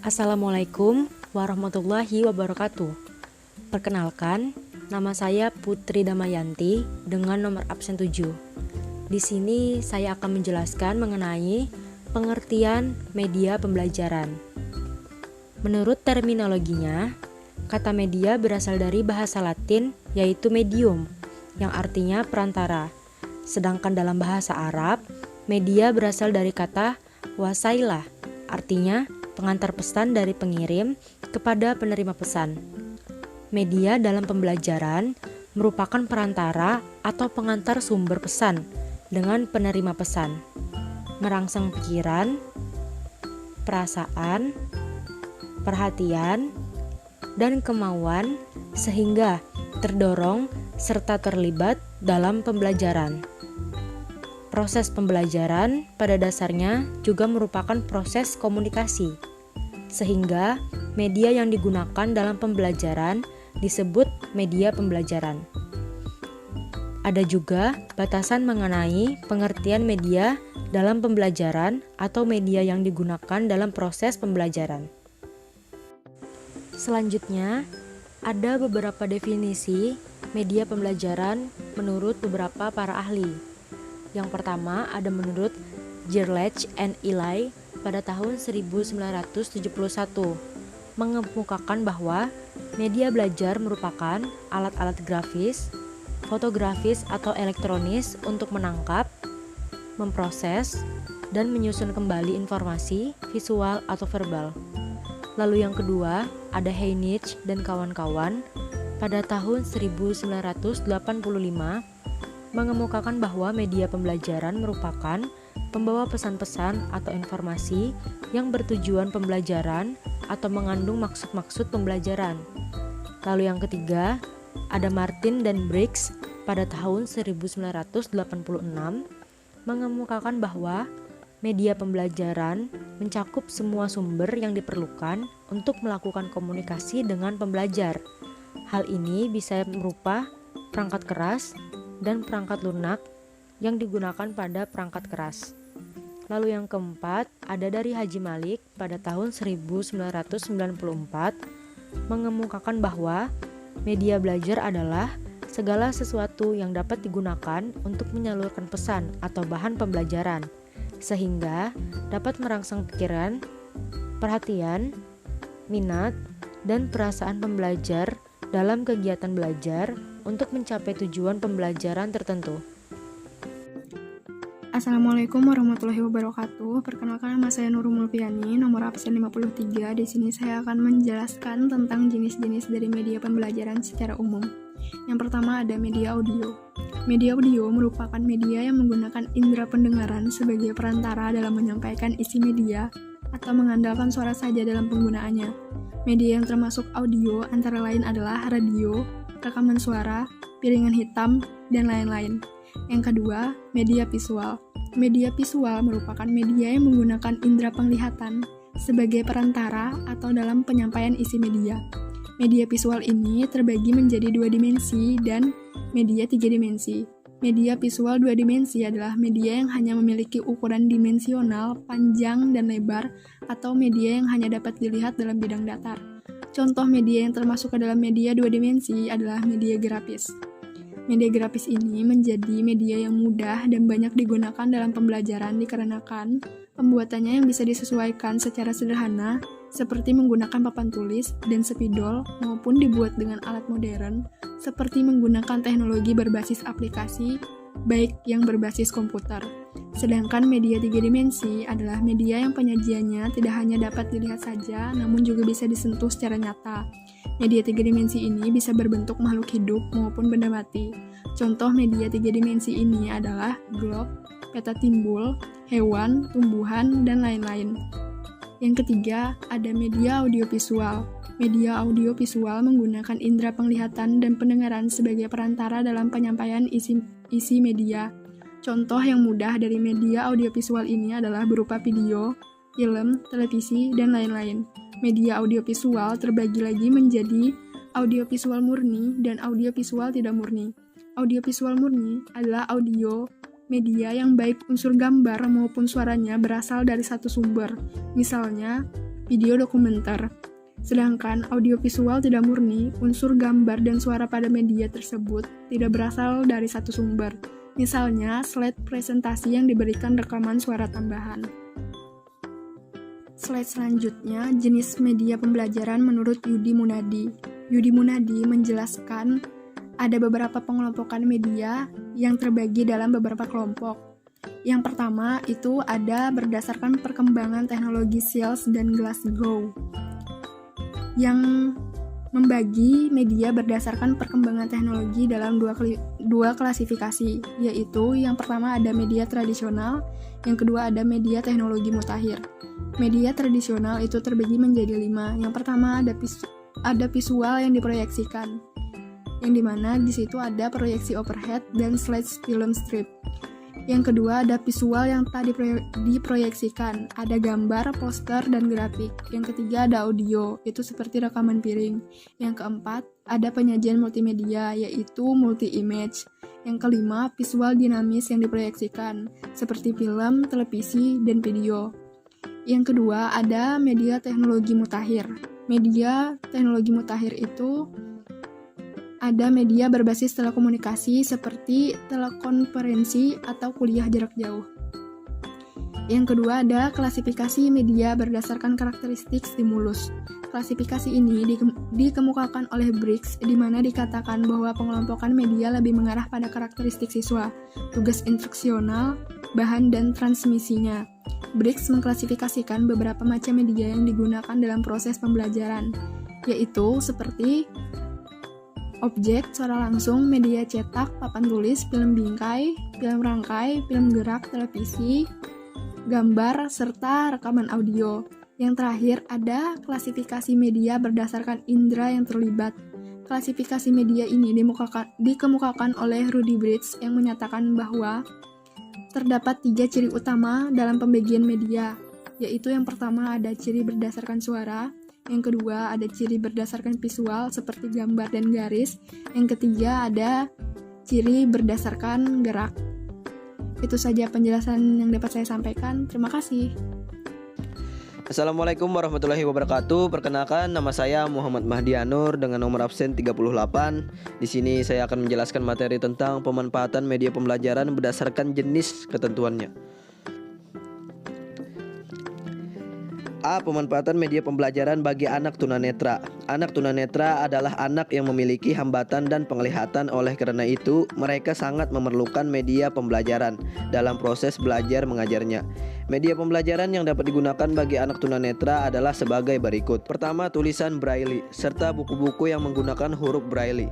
Assalamualaikum warahmatullahi wabarakatuh. Perkenalkan, nama saya Putri Damayanti dengan nomor absen 7. Di sini saya akan menjelaskan mengenai pengertian media pembelajaran. Menurut terminologinya, kata media berasal dari bahasa Latin yaitu medium, yang artinya perantara. Sedangkan dalam bahasa Arab, media berasal dari kata wasailah, artinya pengantar pesan dari pengirim kepada penerima pesan. Media dalam pembelajaran merupakan perantara atau pengantar sumber pesan dengan penerima pesan, merangsang pikiran, perasaan, perhatian, dan kemauan sehingga terdorong serta terlibat dalam pembelajaran. Proses pembelajaran pada dasarnya juga merupakan proses komunikasi, sehingga media yang digunakan dalam pembelajaran disebut media pembelajaran. Ada juga batasan mengenai pengertian media dalam pembelajaran atau media yang digunakan dalam proses pembelajaran. Selanjutnya, ada beberapa definisi media pembelajaran menurut beberapa para ahli. Yang pertama ada menurut Gerlach and Ely pada tahun 1971 mengemukakan bahwa media belajar merupakan alat-alat grafis, fotografis atau elektronis untuk menangkap, memproses, dan menyusun kembali informasi visual atau verbal. Lalu yang kedua ada Heinrich dan kawan-kawan pada tahun 1985 mengemukakan bahwa media pembelajaran merupakan pembawa pesan-pesan atau informasi yang bertujuan pembelajaran atau mengandung maksud-maksud pembelajaran. Lalu yang ketiga, ada Martin dan Briggs pada tahun 1986 mengemukakan bahwa media pembelajaran mencakup semua sumber yang diperlukan untuk melakukan komunikasi dengan pembelajar. Hal ini bisa berupa perangkat keras dan perangkat lunak yang digunakan pada perangkat keras. Lalu yang keempat, ada dari Haji Malik pada tahun 1994 mengemukakan bahwa media belajar adalah segala sesuatu yang dapat digunakan untuk menyalurkan pesan atau bahan pembelajaran, sehingga dapat merangsang pikiran, perhatian, minat, dan perasaan pembelajar dalam kegiatan belajar untuk mencapai tujuan pembelajaran tertentu. Assalamualaikum warahmatullahi wabarakatuh. Perkenalkan, nama saya Nurul Mulfiani, nomor absen 53. Di sini saya akan menjelaskan tentang jenis-jenis dari media pembelajaran secara umum. Yang pertama ada media audio. Media audio merupakan media yang menggunakan indera pendengaran sebagai perantara dalam menyampaikan isi media atau mengandalkan suara saja dalam penggunaannya. Media yang termasuk audio antara lain adalah radio, rekaman suara, piringan hitam, dan lain-lain. Yang kedua, media visual. Media visual merupakan media yang menggunakan indera penglihatan sebagai perantara atau dalam penyampaian isi media. Media visual ini terbagi menjadi 2 dimensi dan media 3 dimensi. Media visual 2 dimensi adalah media yang hanya memiliki ukuran dimensional, panjang, dan lebar, atau media yang hanya dapat dilihat dalam bidang datar. Contoh media yang termasuk ke dalam media 2 dimensi adalah media grafis. Media grafis ini menjadi media yang mudah dan banyak digunakan dalam pembelajaran dikarenakan pembuatannya yang bisa disesuaikan secara sederhana, seperti menggunakan papan tulis dan spidol, maupun dibuat dengan alat modern, seperti menggunakan teknologi berbasis aplikasi, baik yang berbasis komputer. Sedangkan media 3 dimensi adalah media yang penyajiannya tidak hanya dapat dilihat saja, namun juga bisa disentuh secara nyata. Media 3 dimensi ini bisa berbentuk makhluk hidup maupun benda mati. Contoh media 3 dimensi ini adalah globe, peta timbul, hewan, tumbuhan, dan lain-lain. Yang ketiga, ada media audiovisual. Media audiovisual menggunakan indera penglihatan dan pendengaran sebagai perantara dalam penyampaian isi media. Contoh yang mudah dari media audiovisual ini adalah berupa video, film, televisi, dan lain-lain. Media audiovisual terbagi lagi menjadi audiovisual murni dan audiovisual tidak murni. Audiovisual murni adalah audio media yang baik unsur gambar maupun suaranya berasal dari satu sumber, misalnya video dokumenter. Sedangkan audiovisual tidak murni, unsur gambar dan suara pada media tersebut tidak berasal dari satu sumber, misalnya slide presentasi yang diberikan rekaman suara tambahan. Slide selanjutnya, jenis media pembelajaran menurut Yudi Munadi. Yudi Munadi menjelaskan ada beberapa pengelompokan media yang terbagi dalam beberapa kelompok. Yang pertama itu ada berdasarkan perkembangan teknologi Seals dan Glasgow, yang membagi media berdasarkan perkembangan teknologi dalam dua klasifikasi, yaitu yang pertama ada media tradisional, yang kedua ada media teknologi mutakhir. Media tradisional itu terbagi menjadi 5. Yang pertama ada visual yang diproyeksikan, yang dimana di situ ada proyeksi overhead dan slide film strip. Yang kedua ada visual yang tak diproyeksikan, ada gambar, poster, dan grafik. Yang ketiga ada audio, itu seperti rekaman piring. Yang keempat ada penyajian multimedia, yaitu multi-image. Yang kelima visual dinamis yang diproyeksikan, seperti film, televisi, dan video. Yang kedua ada media teknologi mutakhir. Media teknologi mutakhir itu ada media berbasis telekomunikasi seperti telekonferensi atau kuliah jarak jauh. Yang kedua ada klasifikasi media berdasarkan karakteristik stimulus. Klasifikasi ini dikemukakan oleh Briggs, di mana dikatakan bahwa pengelompokan media lebih mengarah pada karakteristik siswa, tugas instruksional, bahan dan transmisinya. Briggs mengklasifikasikan beberapa macam media yang digunakan dalam proses pembelajaran, yaitu seperti objek, suara langsung, media cetak, papan tulis, film bingkai, film rangkai, film gerak, televisi, gambar, serta rekaman audio. Yang terakhir ada klasifikasi media berdasarkan indera yang terlibat. Klasifikasi media ini dikemukakan oleh Rudy Briggs yang menyatakan bahwa terdapat 3 ciri utama dalam pembagian media, yaitu yang pertama ada ciri berdasarkan suara, yang kedua ada ciri berdasarkan visual seperti gambar dan garis, yang ketiga ada ciri berdasarkan gerak. Itu saja penjelasan yang dapat saya sampaikan. Terima kasih. Assalamualaikum warahmatullahi wabarakatuh. Perkenalkan, nama saya Muhammad Mahdianur dengan nomor absen 38. Di sini saya akan menjelaskan materi tentang pemanfaatan media pembelajaran berdasarkan jenis ketentuannya. A. Pemanfaatan media pembelajaran bagi anak tunanetra. Anak tunanetra adalah anak yang memiliki hambatan dan penglihatan. Oleh karena itu, mereka sangat memerlukan media pembelajaran dalam proses belajar mengajarnya. Media pembelajaran yang dapat digunakan bagi anak tunanetra adalah sebagai berikut. Pertama, tulisan Braille serta buku-buku yang menggunakan huruf Braille.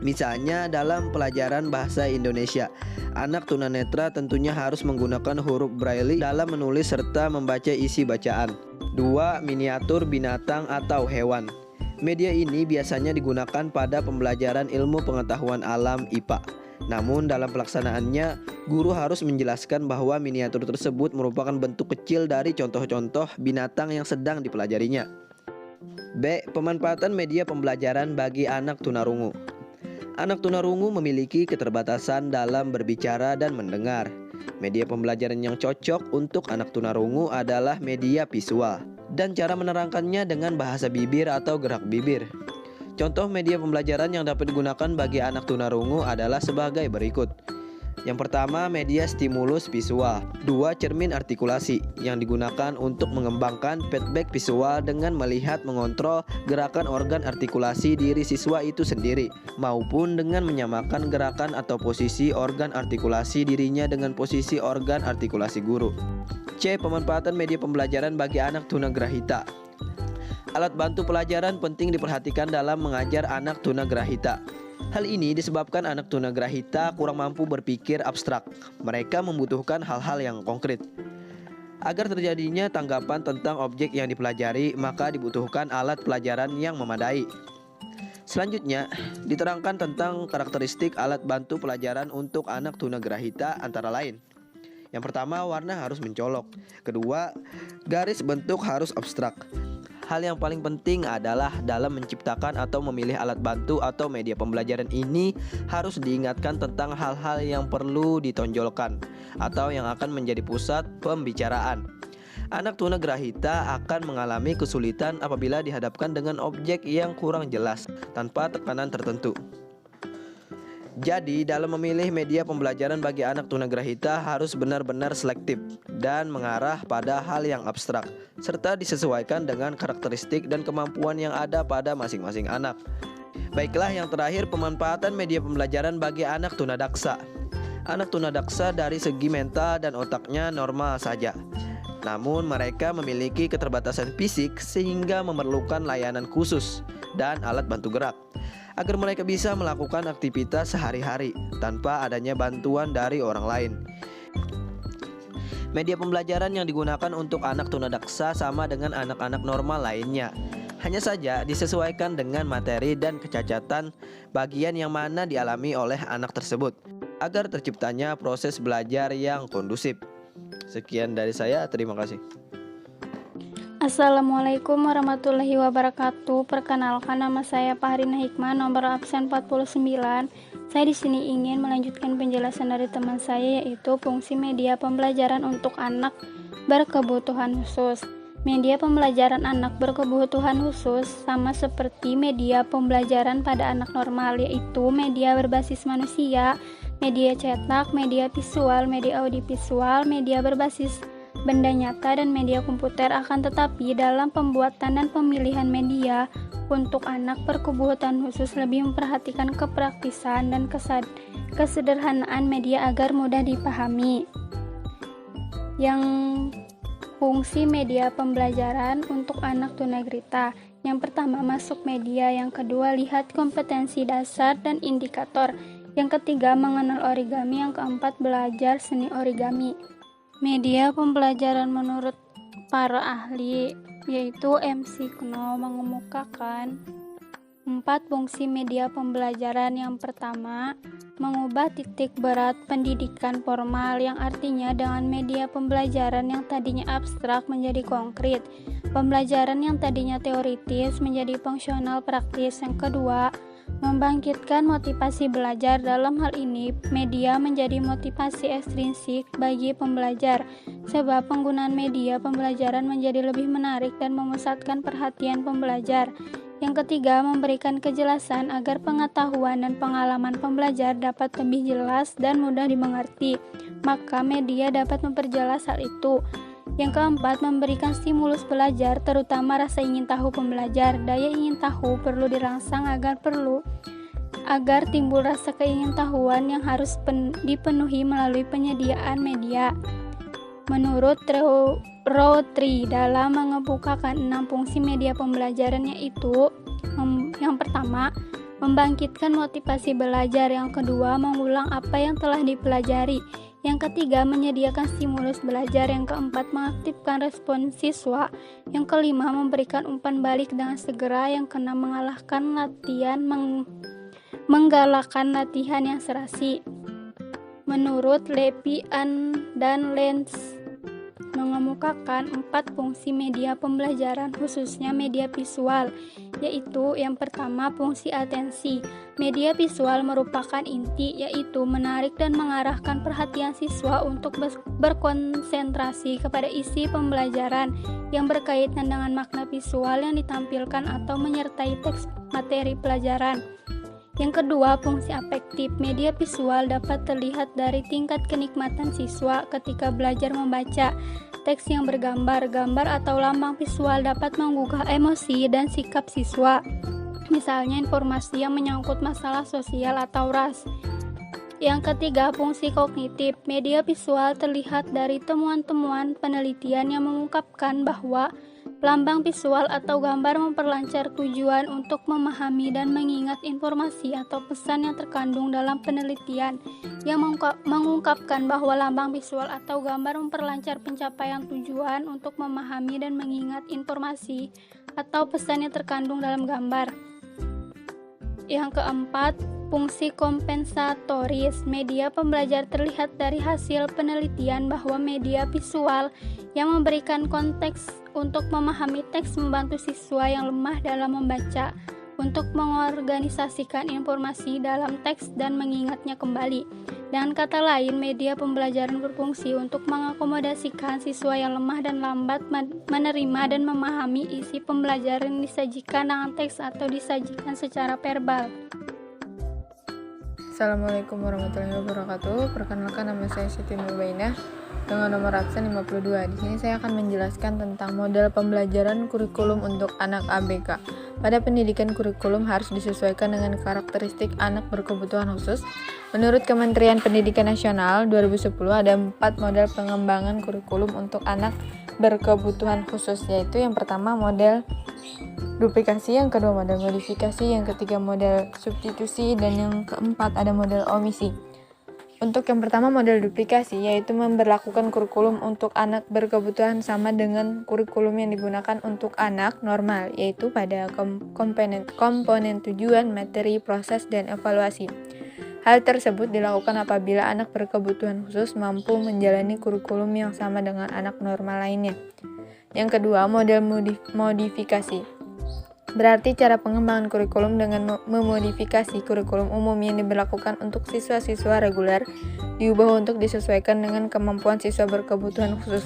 Misalnya dalam pelajaran bahasa Indonesia, anak tunanetra tentunya harus menggunakan huruf Braille dalam menulis serta membaca isi bacaan. 2. Miniatur binatang atau hewan. Media ini biasanya digunakan pada pembelajaran ilmu pengetahuan alam IPA. Namun dalam pelaksanaannya, guru harus menjelaskan bahwa miniatur tersebut merupakan bentuk kecil dari contoh-contoh binatang yang sedang dipelajarinya. B. Pemanfaatan media pembelajaran bagi anak tunarungu. Anak tunarungu memiliki keterbatasan dalam berbicara dan mendengar. Media pembelajaran yang cocok untuk anak tunarungu adalah media visual, dan cara menerangkannya dengan bahasa bibir atau gerak bibir. Contoh media pembelajaran yang dapat digunakan bagi anak tunarungu adalah sebagai berikut. Yang pertama, media stimulus visual. 2. Cermin artikulasi yang digunakan untuk mengembangkan feedback visual dengan melihat mengontrol gerakan organ artikulasi diri siswa itu sendiri, maupun dengan menyamakan gerakan atau posisi organ artikulasi dirinya dengan posisi organ artikulasi guru. C. Pemanfaatan media pembelajaran bagi anak tunagrahita. Alat bantu pelajaran penting diperhatikan dalam mengajar anak tunagrahita. Hal ini disebabkan anak tunagrahita kurang mampu berpikir abstrak. Mereka membutuhkan hal-hal yang konkret. Agar terjadinya tanggapan tentang objek yang dipelajari, maka dibutuhkan alat pelajaran yang memadai. Selanjutnya, diterangkan tentang karakteristik alat bantu pelajaran untuk anak tunagrahita antara lain. Yang pertama, warna harus mencolok. Kedua, garis bentuk harus abstrak. Hal yang paling penting adalah dalam menciptakan atau memilih alat bantu atau media pembelajaran ini harus diingatkan tentang hal-hal yang perlu ditonjolkan atau yang akan menjadi pusat pembicaraan. Anak tunagrahita akan mengalami kesulitan apabila dihadapkan dengan objek yang kurang jelas tanpa tekanan tertentu. Jadi, dalam memilih media pembelajaran bagi anak tunagrahita harus benar-benar selektif dan mengarah pada hal yang abstrak, serta disesuaikan dengan karakteristik dan kemampuan yang ada pada masing-masing anak. Baiklah, yang terakhir, pemanfaatan media pembelajaran bagi anak tunadaksa. Anak tunadaksa dari segi mental dan otaknya normal saja. Namun mereka memiliki keterbatasan fisik sehingga memerlukan layanan khusus dan alat bantu gerak agar mereka bisa melakukan aktivitas sehari-hari tanpa adanya bantuan dari orang lain. Media pembelajaran yang digunakan untuk anak tunadaksa sama dengan anak-anak normal lainnya. Hanya saja disesuaikan dengan materi dan kecacatan bagian yang mana dialami oleh anak tersebut agar terciptanya proses belajar yang kondusif. Sekian dari saya, terima kasih. Assalamualaikum warahmatullahi wabarakatuh. Perkenalkan, nama saya Fahrina Hikmah, nomor absen 49. Saya di sini ingin melanjutkan penjelasan dari teman saya, yaitu fungsi media pembelajaran untuk anak berkebutuhan khusus. Media pembelajaran anak berkebutuhan khusus sama seperti media pembelajaran pada anak normal, yaitu media berbasis manusia, media cetak, media visual, media audiovisual, media berbasis benda nyata, dan media komputer. Akan tetapi dalam pembuatan dan pemilihan media untuk anak berkebutuhan khusus lebih memperhatikan kepraktisan dan kesederhanaan media agar mudah dipahami. Yang fungsi media pembelajaran untuk anak tunagrahita: yang pertama, masuk media; yang kedua, lihat kompetensi dasar dan indikator; yang ketiga, mengenal origami; yang keempat, belajar seni origami. Media pembelajaran menurut para ahli, yaitu MC Kno, mengemukakan 4 fungsi media pembelajaran. Yang pertama, mengubah titik berat pendidikan formal, yang artinya dengan media pembelajaran yang tadinya abstrak menjadi konkret, pembelajaran yang tadinya teoritis menjadi fungsional praktis. Yang kedua, membangkitkan motivasi belajar. Dalam hal ini, media menjadi motivasi ekstrinsik bagi pembelajar, sebab penggunaan media pembelajaran menjadi lebih menarik dan memusatkan perhatian pembelajar. Yang ketiga, memberikan kejelasan agar pengetahuan dan pengalaman pembelajar dapat lebih jelas dan mudah dimengerti, maka media dapat memperjelas hal itu. Yang keempat, memberikan stimulus belajar, terutama rasa ingin tahu pembelajar. Daya ingin tahu perlu dirangsang agar timbul rasa keingintahuan yang harus dipenuhi melalui penyediaan media. Menurut Rotri, dalam mengemukakan 6 fungsi media pembelajaran, yaitu yang pertama, membangkitkan motivasi belajar; yang kedua, mengulang apa yang telah dipelajari; yang ketiga, menyediakan stimulus belajar; yang keempat, mengaktifkan respon siswa; yang kelima, memberikan umpan balik dengan segera; yang keenam, menggalakkan latihan yang serasi. Menurut Levy dan Lenz, mengemukakan 4 fungsi media pembelajaran, khususnya media visual, yaitu yang pertama, fungsi atensi. Media visual merupakan inti, yaitu menarik dan mengarahkan perhatian siswa untuk berkonsentrasi kepada isi pembelajaran yang berkaitan dengan makna visual yang ditampilkan atau menyertai teks materi pelajaran. Yang kedua, fungsi afektif. Media visual dapat terlihat dari tingkat kenikmatan siswa ketika belajar membaca teks yang bergambar. Gambar atau lambang visual dapat menggugah emosi dan sikap siswa, misalnya informasi yang menyangkut masalah sosial atau ras. Yang ketiga, fungsi kognitif. Media visual terlihat dari temuan-temuan penelitian yang mengungkapkan bahwa Lambang visual atau gambar memperlancar tujuan untuk memahami dan mengingat informasi atau pesan yang terkandung dalam penelitian yang mengungkapkan bahwa lambang visual atau gambar memperlancar pencapaian tujuan untuk memahami dan mengingat informasi atau pesan yang terkandung dalam gambar. Yang keempat, fungsi kompensatoris. Media pembelajar terlihat dari hasil penelitian bahwa media visual yang memberikan konteks untuk memahami teks membantu siswa yang lemah dalam membaca untuk mengorganisasikan informasi dalam teks dan mengingatnya kembali. Dengan kata lain, media pembelajaran berfungsi untuk mengakomodasikan siswa yang lemah dan lambat menerima dan memahami isi pembelajaran yang disajikan dengan teks atau disajikan secara verbal. Assalamualaikum warahmatullahi wabarakatuh. Perkenalkan, nama saya Siti Nurbainah dengan nomor absen 52. Di sini saya akan menjelaskan tentang model pembelajaran kurikulum untuk anak ABK. Pada pendidikan, kurikulum harus disesuaikan dengan karakteristik anak berkebutuhan khusus. Menurut Kementerian Pendidikan Nasional 2010 ada 4 model pengembangan kurikulum untuk anak berkebutuhan khusus, yaitu yang pertama model duplikasi, yang kedua model modifikasi, yang ketiga model substitusi, dan yang keempat ada model omisi. Untuk yang pertama model duplikasi, yaitu memberlakukan kurikulum untuk anak berkebutuhan sama dengan kurikulum yang digunakan untuk anak normal, yaitu pada komponen tujuan, materi, proses, dan evaluasi. Hal tersebut dilakukan apabila anak berkebutuhan khusus mampu menjalani kurikulum yang sama dengan anak normal lainnya. Yang kedua, model modifikasi. Berarti cara pengembangan kurikulum dengan memodifikasi kurikulum umum yang diberlakukan untuk siswa-siswa reguler diubah untuk disesuaikan dengan kemampuan siswa berkebutuhan khusus.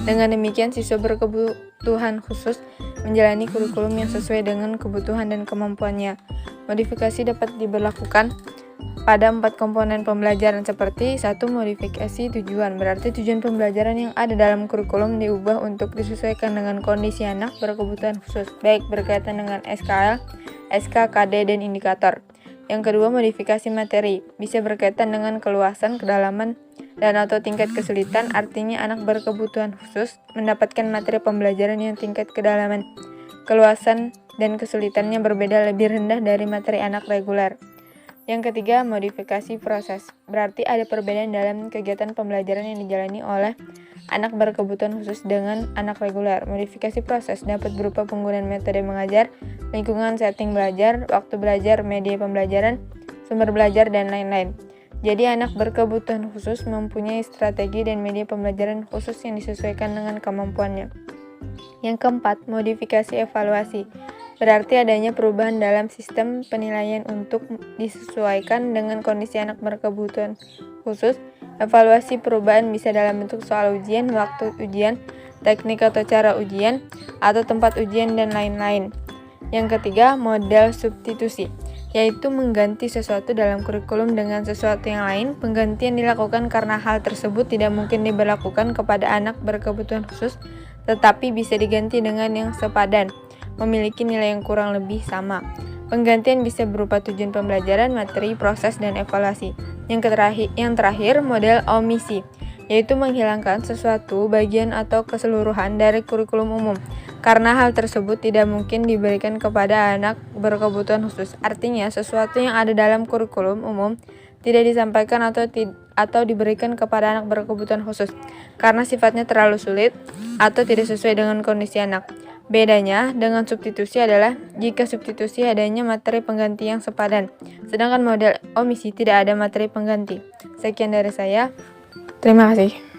Dengan demikian, siswa berkebutuhan khusus menjalani kurikulum yang sesuai dengan kebutuhan dan kemampuannya. Modifikasi dapat diberlakukan pada 4 komponen pembelajaran seperti 1. Modifikasi tujuan. Berarti tujuan pembelajaran yang ada dalam kurikulum diubah untuk disesuaikan dengan kondisi anak berkebutuhan khusus, baik berkaitan dengan SKL, SKKD, dan indikator. Yang kedua, modifikasi materi. Bisa berkaitan dengan keluasan, kedalaman, dan atau tingkat kesulitan. Artinya anak berkebutuhan khusus mendapatkan materi pembelajaran yang tingkat kedalaman, keluasan, dan kesulitannya berbeda lebih rendah dari materi anak reguler. Yang ketiga, modifikasi proses. Berarti ada perbedaan dalam kegiatan pembelajaran yang dijalani oleh anak berkebutuhan khusus dengan anak reguler. Modifikasi proses dapat berupa penggunaan metode mengajar, lingkungan setting belajar, waktu belajar, media pembelajaran, sumber belajar, dan lain-lain. Jadi anak berkebutuhan khusus mempunyai strategi dan media pembelajaran khusus yang disesuaikan dengan kemampuannya. Yang keempat, modifikasi evaluasi. Berarti adanya perubahan dalam sistem penilaian untuk disesuaikan dengan kondisi anak berkebutuhan khusus. Evaluasi perubahan bisa dalam bentuk soal ujian, waktu ujian, teknik atau cara ujian, atau tempat ujian, dan lain-lain. Yang ketiga, model substitusi, yaitu mengganti sesuatu dalam kurikulum dengan sesuatu yang lain. Penggantian dilakukan karena hal tersebut tidak mungkin diberlakukan kepada anak berkebutuhan khusus, tetapi bisa diganti dengan yang sepadan, memiliki nilai yang kurang lebih sama. Penggantian bisa berupa tujuan pembelajaran, materi, proses, dan evaluasi. Yang terakhir, model omisi, yaitu menghilangkan sesuatu, bagian, atau keseluruhan dari kurikulum umum, karena hal tersebut tidak mungkin diberikan kepada anak berkebutuhan khusus. Artinya, sesuatu yang ada dalam kurikulum umum tidak disampaikan atau diberikan kepada anak berkebutuhan khusus, karena sifatnya terlalu sulit atau tidak sesuai dengan kondisi anak. Bedanya dengan substitusi adalah jika substitusi adanya materi pengganti yang sepadan, sedangkan model omisi tidak ada materi pengganti. Sekian dari saya. Terima kasih.